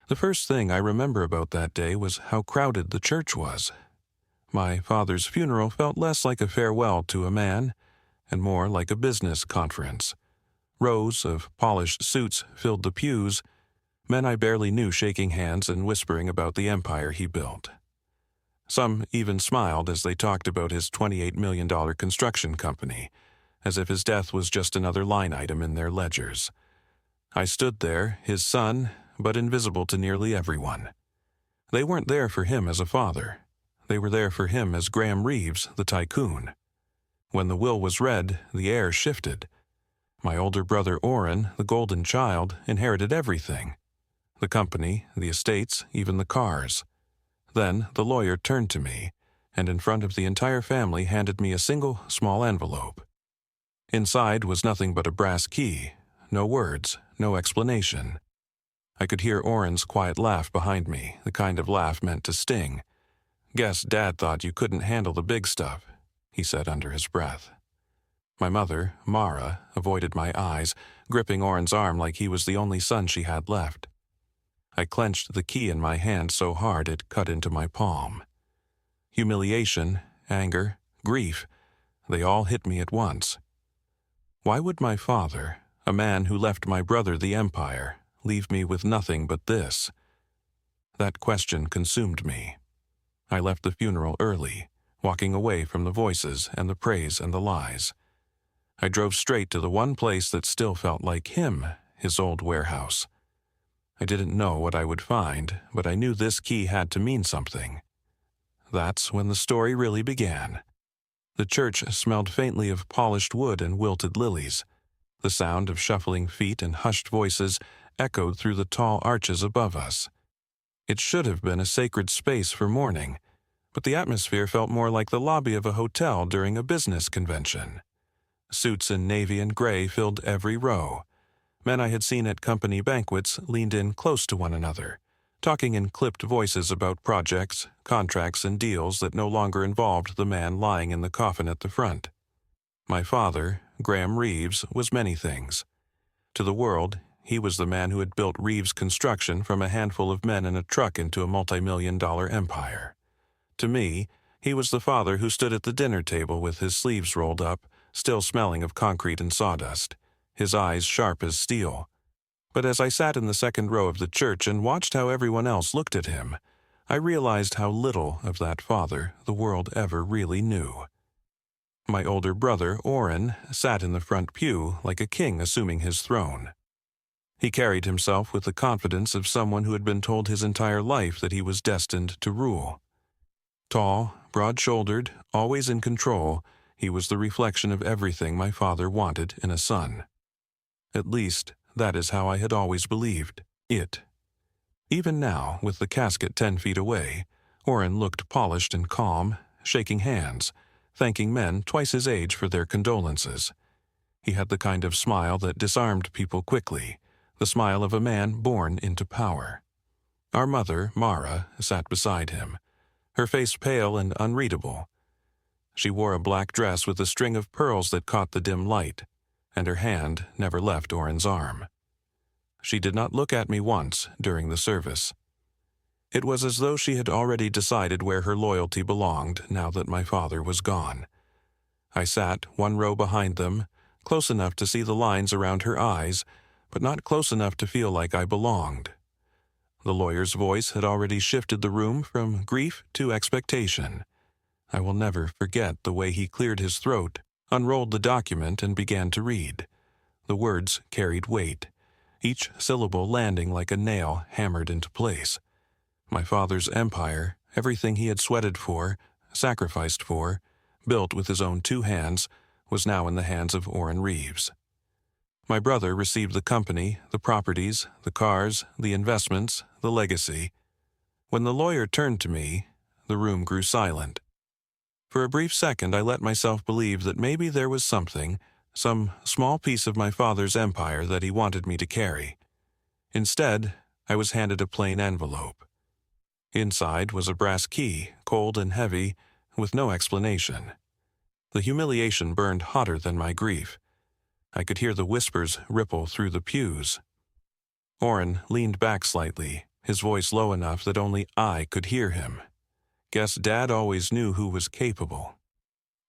The first thing I remember about that day was how crowded the church was. My father's funeral felt less like a farewell to a man and more like a business conference. Rows of polished suits filled the pews, men I barely knew shaking hands and whispering about the empire he built. Some even smiled as they talked about his $28 million construction company, as if his death was just another line item in their ledgers. I stood there, his son, but invisible to nearly everyone. They weren't there for him as a father. They were there for him as Graham Reeves, the tycoon. When the will was read, the air shifted. My older brother Orrin, the golden child, inherited everything. The company, the estates, even the cars. Then the lawyer turned to me, and in front of the entire family handed me a single small envelope. Inside was nothing but a brass key, no words, no explanation. I could hear Orrin's quiet laugh behind me, the kind of laugh meant to sting. "Guess Dad thought you couldn't handle the big stuff," he said under his breath. My mother, Mara, avoided my eyes, gripping Orrin's arm like he was the only son she had left. I clenched the key in my hand so hard it cut into my palm. Humiliation, anger, grief, they all hit me at once. Why would my father, a man who left my brother the empire, leave me with nothing but this? That question consumed me. I left the funeral early, walking away from the voices and the praise and the lies. I drove straight to the one place that still felt like him, his old warehouse. I didn't know what I would find, but I knew this key had to mean something. That's when the story really began. The church smelled faintly of polished wood and wilted lilies. The sound of shuffling feet and hushed voices echoed through the tall arches above us. It should have been a sacred space for mourning, but the atmosphere felt more like the lobby of a hotel during a business convention. Suits in navy and gray filled every row. Men I had seen at company banquets leaned in close to one another, talking in clipped voices about projects, contracts, and deals that no longer involved the man lying in the coffin at the front. My father, Graham Reeves, was many things. To the world, he was the man who had built Reeves Construction from a handful of men in a truck into a multi-million-dollar empire. To me, he was the father who stood at the dinner table with his sleeves rolled up, still smelling of concrete and sawdust, his eyes sharp as steel. But as I sat in the second row of the church and watched how everyone else looked at him, I realized how little of that father the world ever really knew. My older brother, Orrin, sat in the front pew like a king assuming his throne. He carried himself with the confidence of someone who had been told his entire life that he was destined to rule. Tall, broad-shouldered, always in control, he was the reflection of everything my father wanted in a son. At least, that is how I had always believed it. Even now, with the casket 10 feet away, Orrin looked polished and calm, shaking hands, thanking men twice his age for their condolences. He had the kind of smile that disarmed people quickly, the smile of a man born into power. Our mother, Mara, sat beside him, her face pale and unreadable. She wore a black dress with a string of pearls that caught the dim light, and her hand never left Orrin's arm. She did not look at me once during the service. It was as though she had already decided where her loyalty belonged now that my father was gone. I sat one row behind them, close enough to see the lines around her eyes, but not close enough to feel like I belonged. The lawyer's voice had already shifted the room from grief to expectation. I will never forget the way he cleared his throat, unrolled the document, and began to read. The words carried weight, each syllable landing like a nail hammered into place. My father's empire, everything he had sweated for, sacrificed for, built with his own 2 hands, was now in the hands of Orrin Reeves. My brother received the company, the properties, the cars, the investments, the legacy. When the lawyer turned to me, the room grew silent. For a brief second, I let myself believe that maybe there was something, some small piece of my father's empire that he wanted me to carry. Instead, I was handed a plain envelope. Inside was a brass key, cold and heavy, with no explanation. The humiliation burned hotter than my grief. I could hear the whispers ripple through the pews. Orrin leaned back slightly, his voice low enough that only I could hear him. Guess Dad always knew who was capable.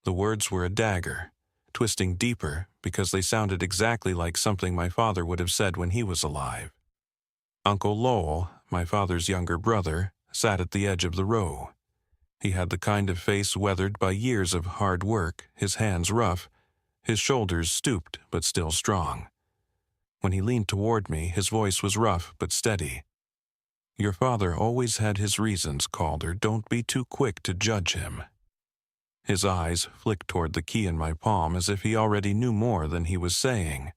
The words were a dagger, twisting deeper because they sounded exactly like something my father would have said when he was alive. Uncle Lowell, my father's younger brother, sat at the edge of the row. He had the kind of face weathered by years of hard work, his hands rough, his shoulders stooped but still strong. When he leaned toward me, his voice was rough but steady. "Your father always had his reasons, Calder. Don't be too quick to judge him." His eyes flicked toward the key in my palm as if he already knew more than he was saying.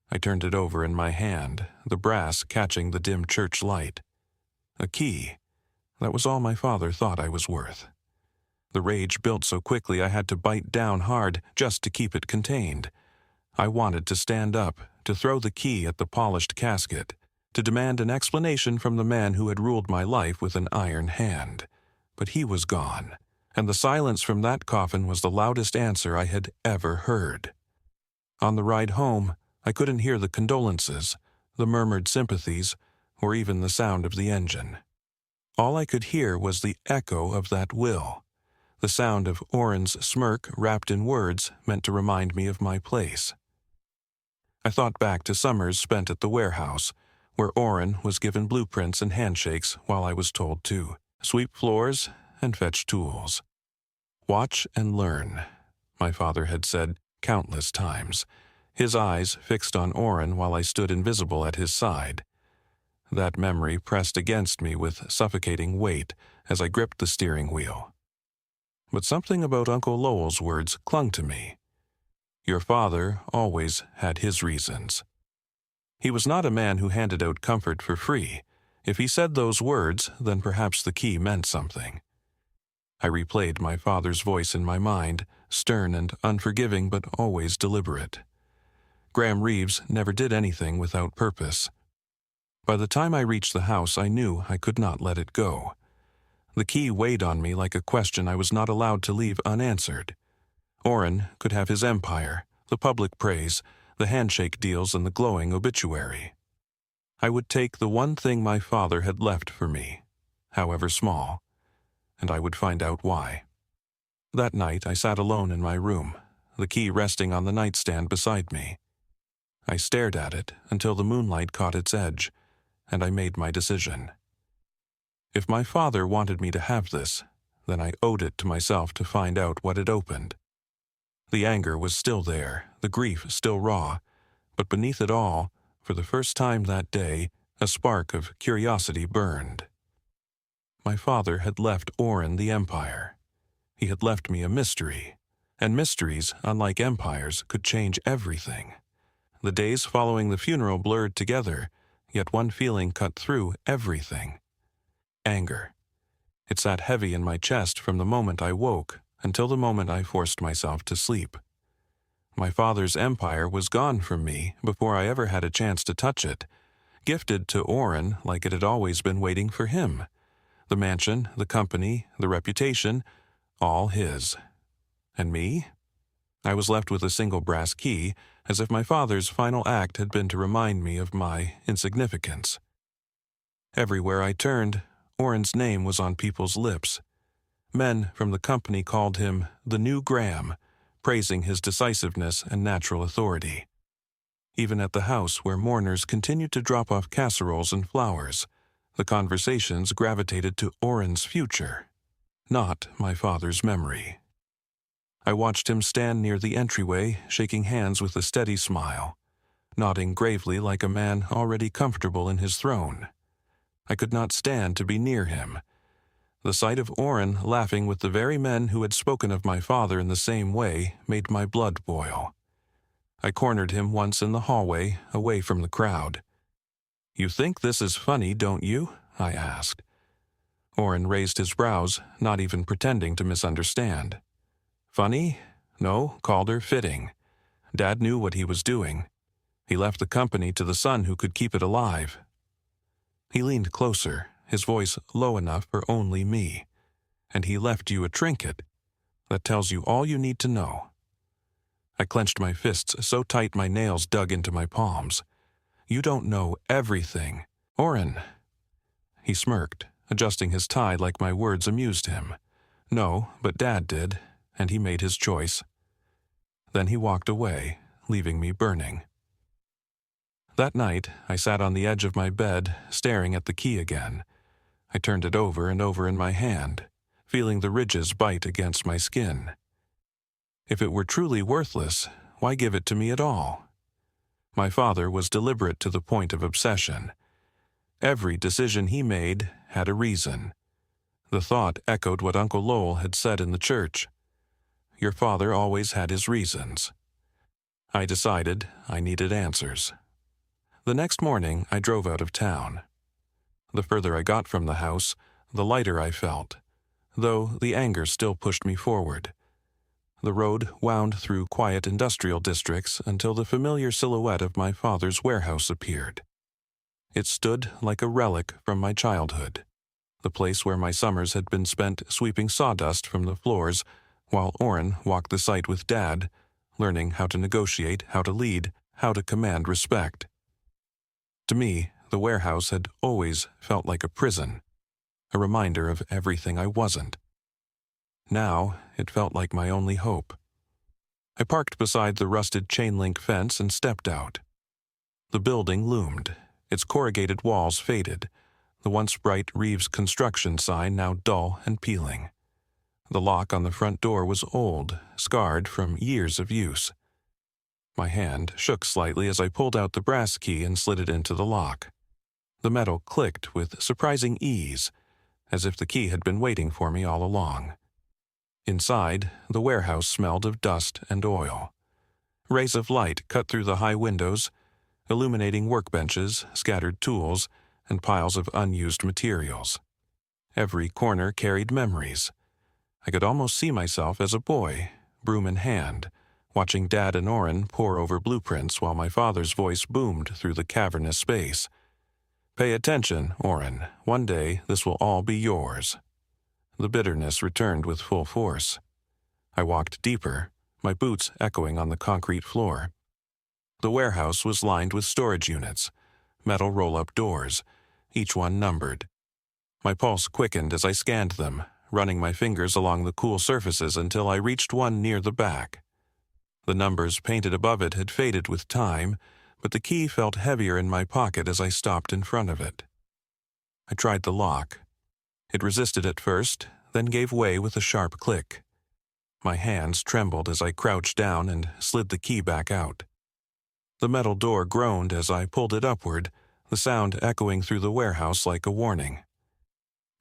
I turned it over in my hand, the brass catching the dim church light. A key. That was all my father thought I was worth. The rage built so quickly I had to bite down hard just to keep it contained. I wanted to stand up, to throw the key at the polished casket, to demand an explanation from the man who had ruled my life with an iron hand. But he was gone, and the silence from that coffin was the loudest answer I had ever heard. On the ride home, I couldn't hear the condolences, the murmured sympathies, or even the sound of the engine. All I could hear was the echo of that will, the sound of Orrin's smirk wrapped in words meant to remind me of my place. I thought back to summers spent at the warehouse, where Orrin was given blueprints and handshakes while I was told to sweep floors and fetch tools. "Watch and learn," my father had said countless times, his eyes fixed on Orrin while I stood invisible at his side. That memory pressed against me with suffocating weight as I gripped the steering wheel. But something about Uncle Lowell's words clung to me. Your father always had his reasons. He was not a man who handed out comfort for free. If he said those words, then perhaps the key meant something. I replayed my father's voice in my mind, stern and unforgiving but always deliberate. Graham Reeves never did anything without purpose. By the time I reached the house, I knew I could not let it go. The key weighed on me like a question I was not allowed to leave unanswered. Orrin could have his empire, the public praise, the handshake deals and the glowing obituary. I would take the one thing my father had left for me, however small, and I would find out why. That night I sat alone in my room, the key resting on the nightstand beside me. I stared at it until the moonlight caught its edge, and I made my decision. If my father wanted me to have this, then I owed it to myself to find out what it opened. The anger was still there, the grief still raw, but beneath it all, for the first time that day, a spark of curiosity burned. My father had left Orrin the empire. He had left me a mystery, and mysteries, unlike empires, could change everything. The days following the funeral blurred together, yet one feeling cut through everything. Anger. It sat heavy in my chest from the moment I woke until the moment I forced myself to sleep. My father's empire was gone from me before I ever had a chance to touch it, gifted to Orrin like it had always been waiting for him. The mansion, the company, the reputation, all his. And me? I was left with a single brass key, as if my father's final act had been to remind me of my insignificance. Everywhere I turned, Orrin's name was on people's lips. Men from the company called him the new Graham, praising his decisiveness and natural authority. Even at the house where mourners continued to drop off casseroles and flowers, the conversations gravitated to Orrin's future, not my father's memory. I watched him stand near the entryway, shaking hands with a steady smile, nodding gravely like a man already comfortable in his throne. I could not stand to be near him. The sight of Orrin laughing with the very men who had spoken of my father in the same way made my blood boil. I cornered him once in the hallway, away from the crowd. "You think this is funny, don't you?" I asked. Orrin raised his brows, not even pretending to misunderstand. "Funny? No, Calder, fitting. Dad knew what he was doing. He left the company to the son who could keep it alive." He leaned closer, his voice low enough for only me. "And he left you a trinket. That tells you all you need to know." I clenched my fists so tight my nails dug into my palms. "You don't know everything. Orrin." He smirked, adjusting his tie like my words amused him. No, but Dad did, and he made his choice. Then he walked away, leaving me burning. That night, I sat on the edge of my bed, staring at the key again. I turned it over and over in my hand, feeling the ridges bite against my skin. If it were truly worthless, why give it to me at all? My father was deliberate to the point of obsession. Every decision he made had a reason. The thought echoed what Uncle Lowell had said in the church. Your father always had his reasons. I decided I needed answers. The next morning, I drove out of town. The further I got from the house, the lighter I felt, though the anger still pushed me forward. The road wound through quiet industrial districts until the familiar silhouette of my father's warehouse appeared. It stood like a relic from my childhood, the place where my summers had been spent sweeping sawdust from the floors while Orrin walked the site with Dad, learning how to negotiate, how to lead, how to command respect. To me, the warehouse had always felt like a prison, a reminder of everything I wasn't. Now, it felt like my only hope. I parked beside the rusted chain-link fence and stepped out. The building loomed, its corrugated walls faded, the once bright Reeves construction sign now dull and peeling. The lock on the front door was old, scarred from years of use. My hand shook slightly as I pulled out the brass key and slid it into the lock. The metal clicked with surprising ease, as if the key had been waiting for me all along. Inside, the warehouse smelled of dust and oil. Rays of light cut through the high windows, illuminating workbenches, scattered tools, and piles of unused materials. Every corner carried memories. I could almost see myself as a boy, broom in hand, watching Dad and Orrin pore over blueprints while my father's voice boomed through the cavernous space. Pay attention, Orrin. One day this will all be yours. The bitterness returned with full force. I walked deeper, my boots echoing on the concrete floor. The warehouse was lined with storage units, metal roll-up doors, each one numbered. My pulse quickened as I scanned them, running my fingers along the cool surfaces until I reached one near the back. The numbers painted above it had faded with time, but the key felt heavier in my pocket as I stopped in front of it. I tried the lock. It resisted at first, then gave way with a sharp click. My hands trembled as I crouched down and slid the key back out. The metal door groaned as I pulled it upward, the sound echoing through the warehouse like a warning.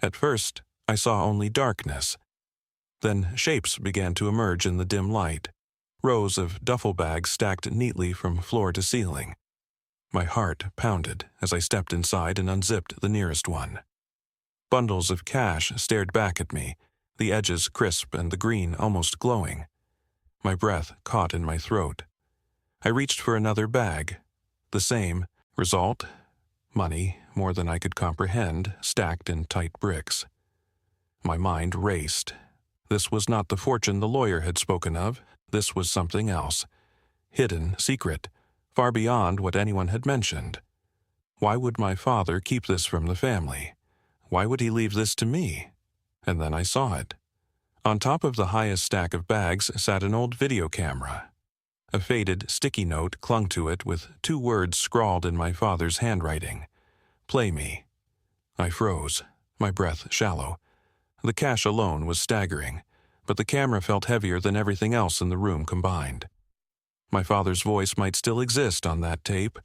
At first, I saw only darkness. Then shapes began to emerge in the dim light, rows of duffel bags stacked neatly from floor to ceiling. My heart pounded as I stepped inside and unzipped the nearest one. Bundles of cash stared back at me, the edges crisp and the green almost glowing. My breath caught in my throat. I reached for another bag. The same. Result? Money, more than I could comprehend, stacked in tight bricks. My mind raced. This was not the fortune the lawyer had spoken of. This was something else. Hidden, secret, far beyond what anyone had mentioned. Why would my father keep this from the family? Why would he leave this to me? And then I saw it. On top of the highest stack of bags sat an old video camera. A faded sticky note clung to it with 2 words scrawled in my father's handwriting. Play me. I froze, my breath shallow. The cash alone was staggering, but the camera felt heavier than everything else in the room combined. My father's voice might still exist on that tape.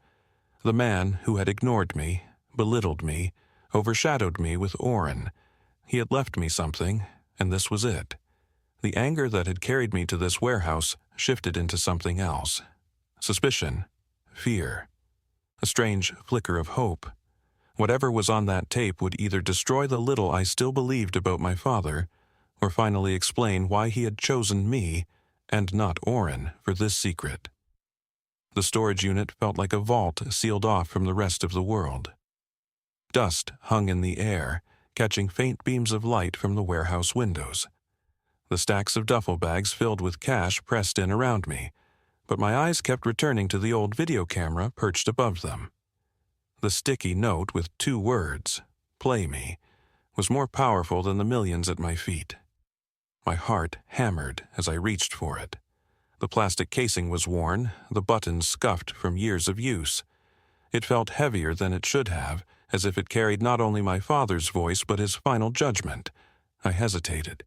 The man who had ignored me, belittled me, overshadowed me with Orrin. He had left me something, and this was it. The anger that had carried me to this warehouse shifted into something else. Suspicion, fear, a strange flicker of hope. Whatever was on that tape would either destroy the little I still believed about my father, or finally explain why he had chosen me, and not Orrin, for this secret. The storage unit felt like a vault sealed off from the rest of the world. Dust hung in the air, catching faint beams of light from the warehouse windows. The stacks of duffel bags filled with cash pressed in around me, but my eyes kept returning to the old video camera perched above them. The sticky note with 2 words, play me, was more powerful than the millions at my feet. My heart hammered as I reached for it. The plastic casing was worn, the buttons scuffed from years of use. It felt heavier than it should have, as if it carried not only my father's voice but his final judgment. I hesitated.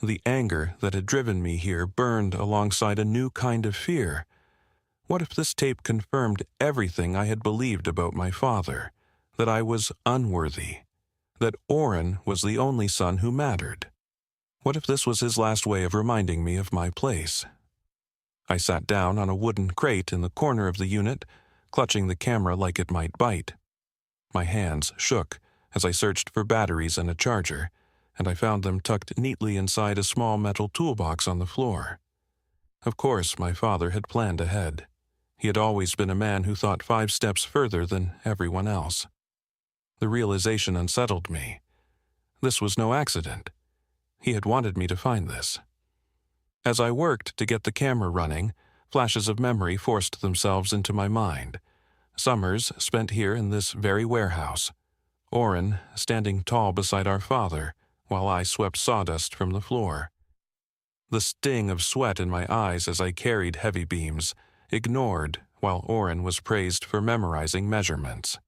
The anger that had driven me here burned alongside a new kind of fear. What if this tape confirmed everything I had believed about my father? That I was unworthy. That Oren was the only son who mattered. What if this was his last way of reminding me of my place? I sat down on a wooden crate in the corner of the unit, clutching the camera like it might bite. My hands shook as I searched for batteries and a charger, and I found them tucked neatly inside a small metal toolbox on the floor. Of course, my father had planned ahead. He had always been a man who thought 5 steps further than everyone else. The realization unsettled me. This was no accident. He had wanted me to find this. As I worked to get the camera running, flashes of memory forced themselves into my mind. Summers spent here in this very warehouse. Oren standing tall beside our father, while I swept sawdust from the floor. The sting of sweat in my eyes as I carried heavy beams, ignored while Oren was praised for memorizing measurements.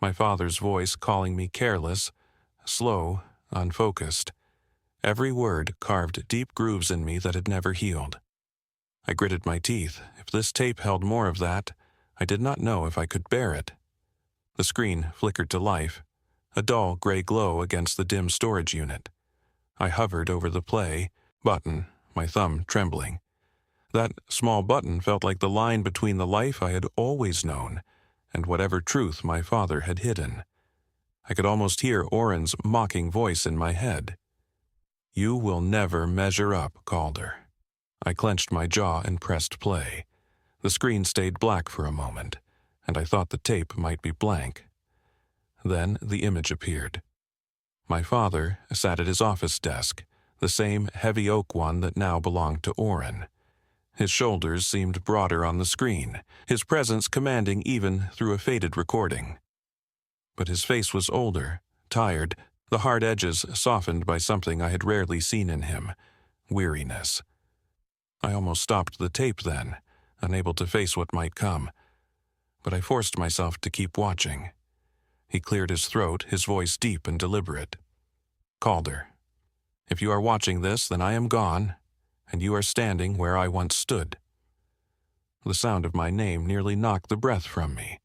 My father's voice calling me careless, slow, unfocused. Every word carved deep grooves in me that had never healed. I gritted my teeth. If this tape held more of that, I did not know if I could bear it. The screen flickered to life, a dull gray glow against the dim storage unit. I hovered over the play button, my thumb trembling. That small button felt like the line between the life I had always known and whatever truth my father had hidden. I could almost hear Oren's mocking voice in my head. "You will never measure up, Calder." I clenched my jaw and pressed play. The screen stayed black for a moment, and I thought the tape might be blank. Then the image appeared. My father sat at his office desk, the same heavy oak one that now belonged to Oren. His shoulders seemed broader on the screen, his presence commanding even through a faded recording. But his face was older, tired, the hard edges softened by something I had rarely seen in him, weariness. I almost stopped the tape then, unable to face what might come. But I forced myself to keep watching. He cleared his throat, his voice deep and deliberate. "Calder, if you are watching this, then I am gone, and you are standing where I once stood." The sound of my name nearly knocked the breath from me.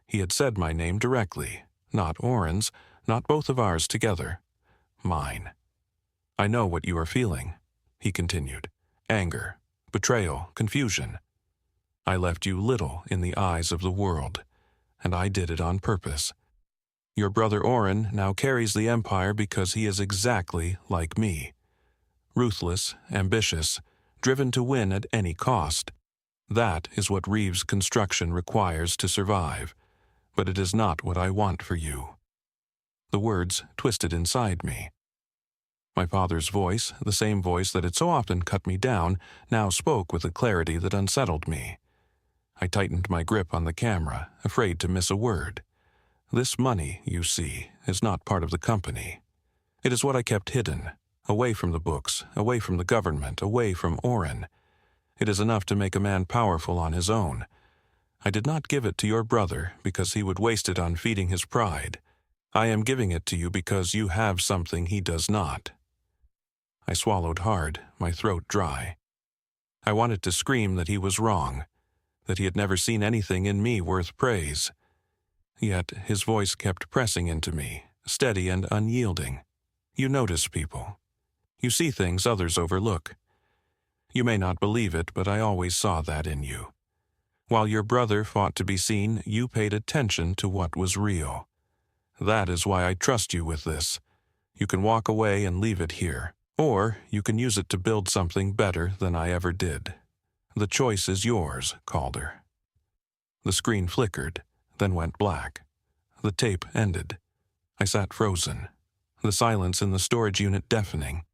He had said my name directly, not Oren's, not both of ours together. Mine. "I know what you are feeling," he continued. "Anger, betrayal, confusion. I left you little in the eyes of the world, and I did it on purpose. Your brother Oren now carries the empire because he is exactly like me. Ruthless, ambitious, driven to win at any cost. That is what Reeves Construction requires to survive, but it is not what I want for you." The words twisted inside me. My father's voice, the same voice that had so often cut me down, now spoke with a clarity that unsettled me. I tightened my grip on the camera, afraid to miss a word. "This money, you see, is not part of the company. It is what I kept hidden, away from the books, away from the government, away from Oren. It is enough to make a man powerful on his own. I did not give it to your brother because he would waste it on feeding his pride. I am giving it to you because you have something he does not." I swallowed hard, my throat dry. I wanted to scream that he was wrong, that he had never seen anything in me worth praise. Yet his voice kept pressing into me, steady and unyielding. "You notice people. You see things others overlook. You may not believe it, but I always saw that in you. While your brother fought to be seen, you paid attention to what was real. That is why I trust you with this. You can walk away and leave it here, or you can use it to build something better than I ever did. The choice is yours, Calder." The screen flickered, then went black. The tape ended. I sat frozen, the silence in the storage unit deafening.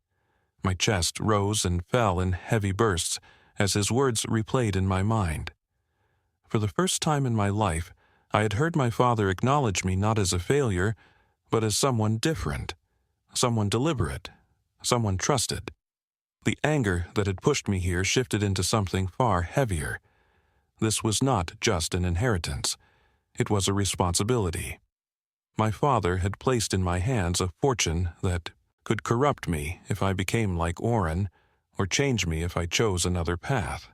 My chest rose and fell in heavy bursts as his words replayed in my mind. For the first time in my life, I had heard my father acknowledge me not as a failure, but as someone different, someone deliberate, someone trusted. The anger that had pushed me here shifted into something far heavier. This was not just an inheritance. It was a responsibility. My father had placed in my hands a fortune that could corrupt me if I became like Oren, or change me if I chose another path.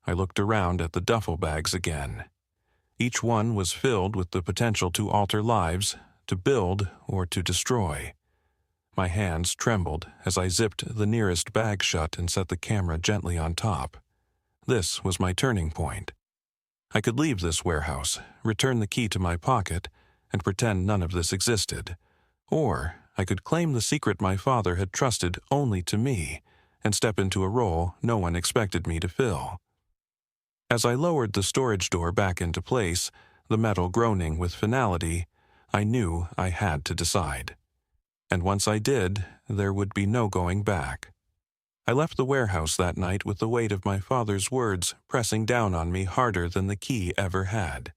I looked around at the duffel bags again. Each one was filled with the potential to alter lives, to build or to destroy. My hands trembled as I zipped the nearest bag shut and set the camera gently on top. This was my turning point. I could leave this warehouse, return the key to my pocket, and pretend none of this existed. Or I could claim the secret my father had trusted only to me and step into a role no one expected me to fill. As I lowered the storage door back into place, the metal groaning with finality, I knew I had to decide. And once I did, there would be no going back. I left the warehouse that night with the weight of my father's words pressing down on me harder than the key ever had.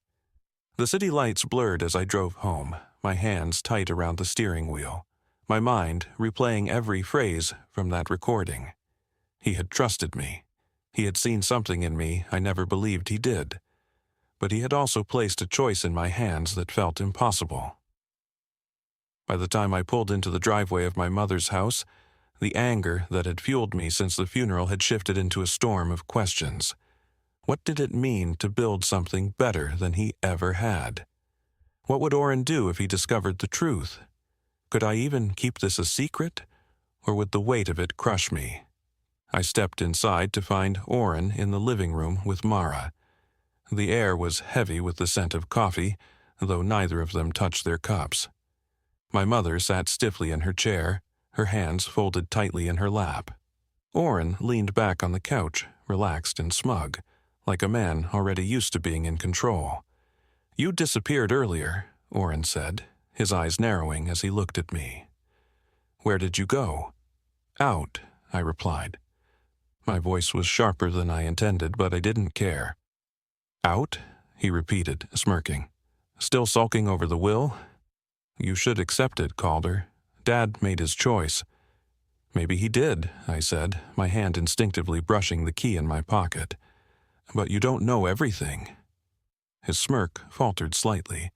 The city lights blurred as I drove home, my hands tight around the steering wheel, my mind replaying every phrase from that recording. He had trusted me. He had seen something in me I never believed he did. But he had also placed a choice in my hands that felt impossible. By the time I pulled into the driveway of my mother's house, the anger that had fueled me since the funeral had shifted into a storm of questions. What did it mean to build something better than he ever had? What would Oren do if he discovered the truth? Could I even keep this a secret, or would the weight of it crush me? I stepped inside to find Oren in the living room with Mara. The air was heavy with the scent of coffee, though neither of them touched their cups. My mother sat stiffly in her chair, her hands folded tightly in her lap. Oren leaned back on the couch, relaxed and smug, like a man already used to being in control. "You disappeared earlier," Oren said, his eyes narrowing as he looked at me. "Where did you go?" "Out," I replied. My voice was sharper than I intended, but I didn't care. "Out?" he repeated, smirking. "Still sulking over the will?" "You should accept it, Calder. Dad made his choice." "Maybe he did," I said, my hand instinctively brushing the key in my pocket. "But you don't know everything." His smirk faltered slightly.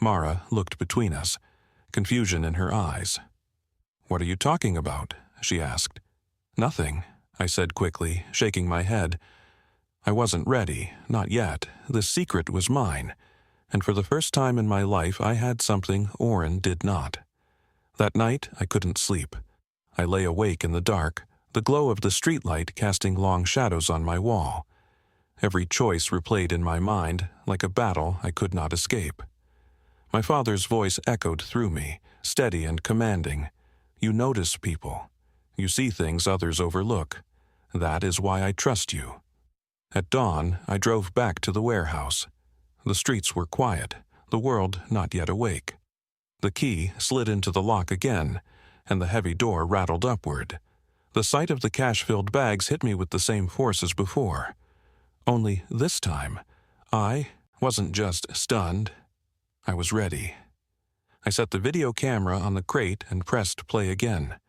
Mara looked between us, confusion in her eyes. "What are you talking about?" she asked. "Nothing," I said quickly, shaking my head. I wasn't ready, not yet. The secret was mine, and for the first time in my life I had something Oren did not. That night I couldn't sleep. I lay awake in the dark, the glow of the streetlight casting long shadows on my wall. Every choice replayed in my mind, like a battle I could not escape. My father's voice echoed through me, steady and commanding. "You notice people. You see things others overlook. That is why I trust you." At dawn, I drove back to the warehouse. The streets were quiet, the world not yet awake. The key slid into the lock again, and the heavy door rattled upward. The sight of the cash-filled bags hit me with the same force as before. Only this time, I wasn't just stunned. I was ready. I set the video camera on the crate and pressed play again.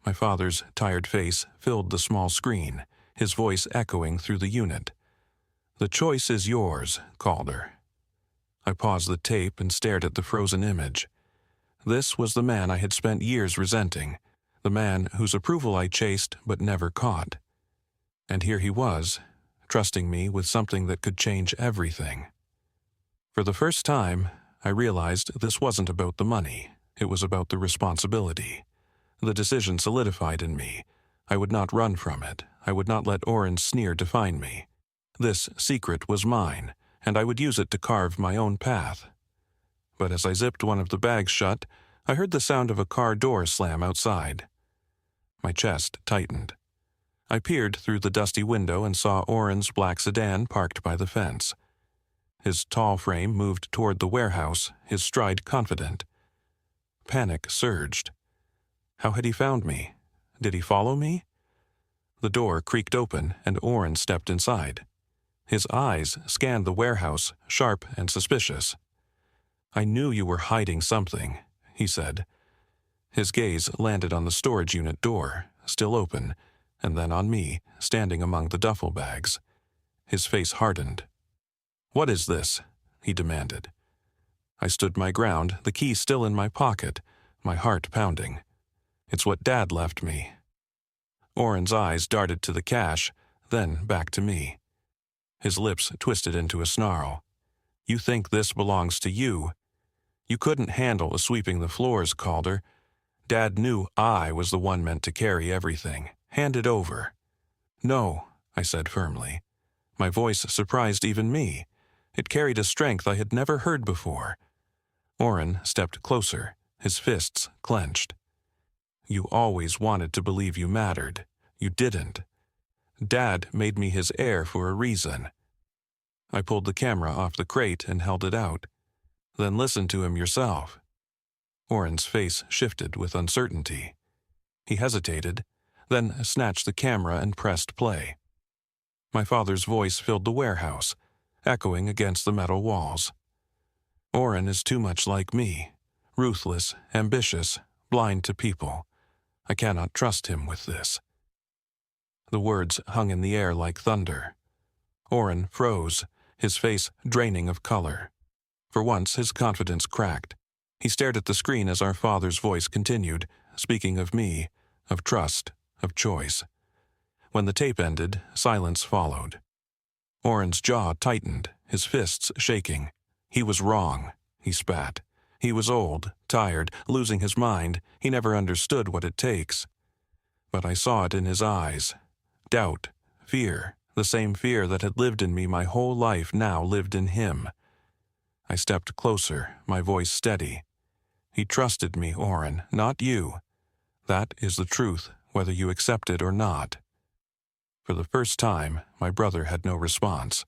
My father's tired face filled the small screen, his voice echoing through the unit. "The choice is yours, Calder." I paused the tape and stared at the frozen image. This was the man I had spent years resenting, the man whose approval I chased but never caught. And here he was, trusting me with something that could change everything. For the first time, I realized this wasn't about the money. It was about the responsibility. The decision solidified in me. I would not run from it. I would not let Oren's sneer define me. This secret was mine, and I would use it to carve my own path. But as I zipped one of the bags shut, I heard the sound of a car door slam outside. My chest tightened. I peered through the dusty window and saw Oren's black sedan parked by the fence. His tall frame moved toward the warehouse, his stride confident. Panic surged. How had he found me? Did he follow me? The door creaked open, and Oren stepped inside. His eyes scanned the warehouse, sharp and suspicious. "I knew you were hiding something," he said. His gaze landed on the storage unit door, still open, and then on me, standing among the duffel bags. His face hardened. "What is this?" he demanded. I stood my ground, the key still in my pocket, my heart pounding. "It's what Dad left me." Oren's eyes darted to the cash, then back to me. His lips twisted into a snarl. "You think this belongs to you? You couldn't handle a sweeping the floors, Calder. Dad knew I was the one meant to carry everything. Hand it over." "No," I said firmly. My voice surprised even me. It carried a strength I had never heard before. Oren stepped closer, his fists clenched. "You always wanted to believe you mattered. You didn't. Dad made me his heir for a reason." I pulled the camera off the crate and held it out. "Then listen to him yourself." Oren's face shifted with uncertainty. He hesitated, then snatched the camera and pressed play. My father's voice filled the warehouse, echoing against the metal walls. "Oren is too much like me, ruthless, ambitious, blind to people. I cannot trust him with this." The words hung in the air like thunder. Oren froze, his face draining of color. For once, his confidence cracked. He stared at the screen as our father's voice continued, speaking of me, of trust, of choice. When the tape ended, silence followed. Oren's jaw tightened, his fists shaking. He was wrong, he spat. He was old, tired, losing his mind. He never understood what it takes. But I saw it in his eyes. Doubt, fear, the same fear that had lived in me my whole life now lived in him. I stepped closer, my voice steady. "He trusted me, Oren, not you. That is the truth, whether you accept it or not." For the first time, my brother had no response.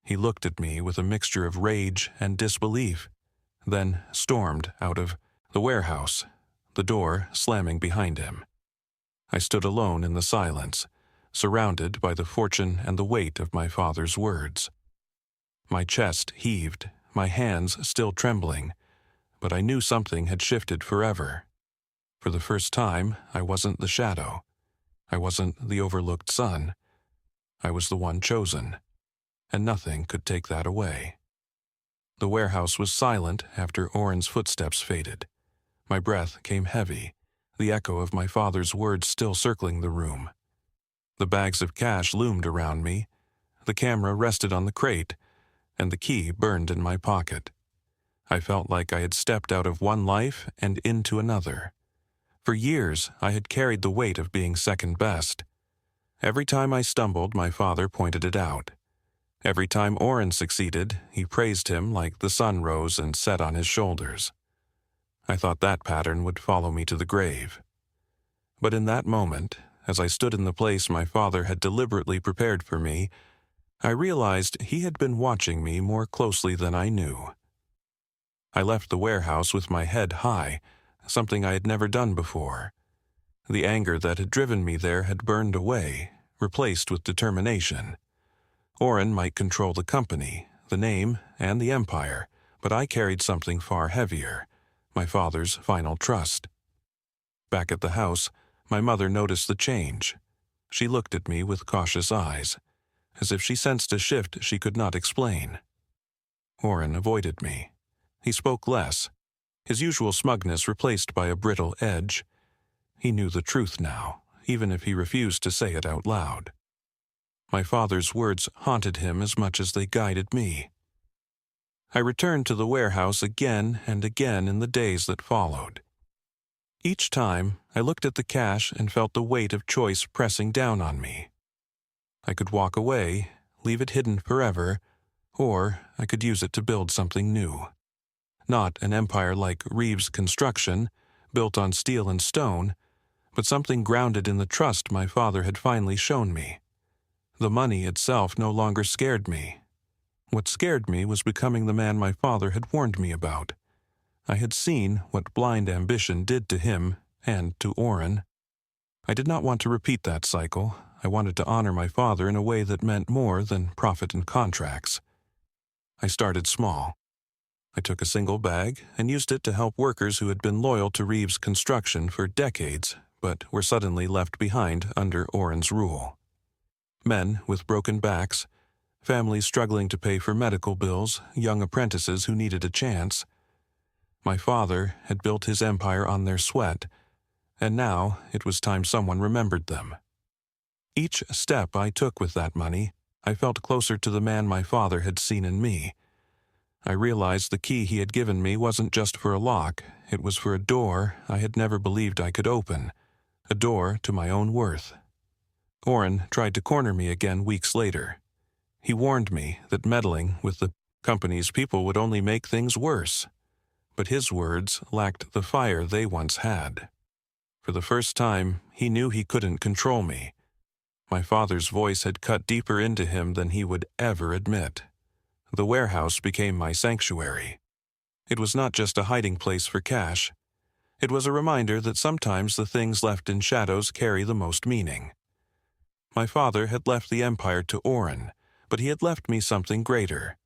He looked at me with a mixture of rage and disbelief, then stormed out of the warehouse, the door slamming behind him. I stood alone in the silence, surrounded by the fortune and the weight of my father's words. My chest heaved, my hands still trembling, but I knew something had shifted forever. For the first time, I wasn't the shadow. I wasn't the overlooked son. I was the one chosen, and nothing could take that away. The warehouse was silent after Oren's footsteps faded. My breath came heavy, the echo of my father's words still circling the room. The bags of cash loomed around me, the camera rested on the crate, and the key burned in my pocket. I felt like I had stepped out of one life and into another. For years, I had carried the weight of being second best. Every time I stumbled, my father pointed it out. Every time Oren succeeded, he praised him like the sun rose and set on his shoulders. I thought that pattern would follow me to the grave. But in that moment, as I stood in the place my father had deliberately prepared for me, I realized he had been watching me more closely than I knew. I left the warehouse with my head high, something I had never done before. The anger that had driven me there had burned away, replaced with determination. Oren might control the company, the name, and the empire, but I carried something far heavier, my father's final trust. Back at the house, my mother noticed the change. She looked at me with cautious eyes, as if she sensed a shift she could not explain. Oren avoided me. He spoke less, his usual smugness replaced by a brittle edge. He knew the truth now, even if he refused to say it out loud. My father's words haunted him as much as they guided me. I returned to the warehouse again and again in the days that followed. Each time, I looked at the cash and felt the weight of choice pressing down on me. I could walk away, leave it hidden forever, or I could use it to build something new. Not an empire like Reeves' construction, built on steel and stone, but something grounded in the trust my father had finally shown me. The money itself no longer scared me. What scared me was becoming the man my father had warned me about. I had seen what blind ambition did to him and to Oren. I did not want to repeat that cycle. I wanted to honor my father in a way that meant more than profit and contracts. I started small. I took a single bag and used it to help workers who had been loyal to Reeves Construction for decades, but were suddenly left behind under Oren's rule. Men with broken backs, families struggling to pay for medical bills, young apprentices who needed a chance. My father had built his empire on their sweat, and now it was time someone remembered them. Each step I took with that money, I felt closer to the man my father had seen in me. I realized the key he had given me wasn't just for a lock, it was for a door I had never believed I could open, a door to my own worth. Oren tried to corner me again weeks later. He warned me that meddling with the company's people would only make things worse. But his words lacked the fire they once had. For the first time, he knew he couldn't control me. My father's voice had cut deeper into him than he would ever admit. The warehouse became my sanctuary. It was not just a hiding place for cash. It was a reminder that sometimes the things left in shadows carry the most meaning. My father had left the empire to Oren, but he had left me something greater,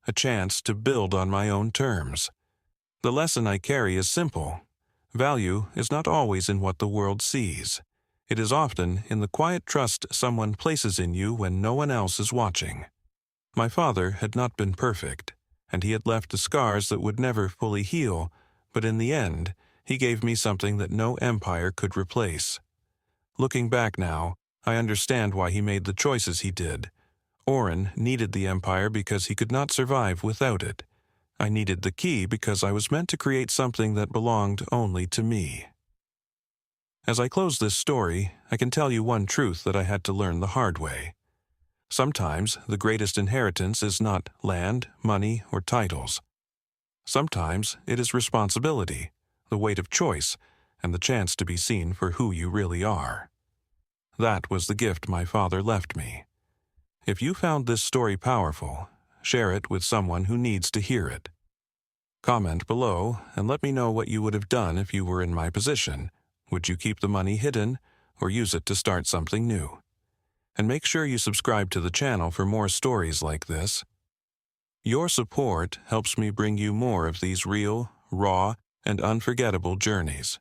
a chance to build on my own terms. The lesson I carry is simple. Value is not always in what the world sees. It is often in the quiet trust someone places in you when no one else is watching. My father had not been perfect, and he had left the scars that would never fully heal, but in the end, he gave me something that no empire could replace. Looking back now, I understand why he made the choices he did. Oren needed the empire because he could not survive without it. I needed the key because I was meant to create something that belonged only to me. As I close this story, I can tell you one truth that I had to learn the hard way. Sometimes the greatest inheritance is not land, money, or titles. Sometimes it is responsibility, the weight of choice, and the chance to be seen for who you really are. That was the gift my father left me. If you found this story powerful, share it with someone who needs to hear it. Comment below and let me know what you would have done if you were in my position. Would you keep the money hidden or use it to start something new? And make sure you subscribe to the channel for more stories like this. Your support helps me bring you more of these real, raw, and unforgettable journeys.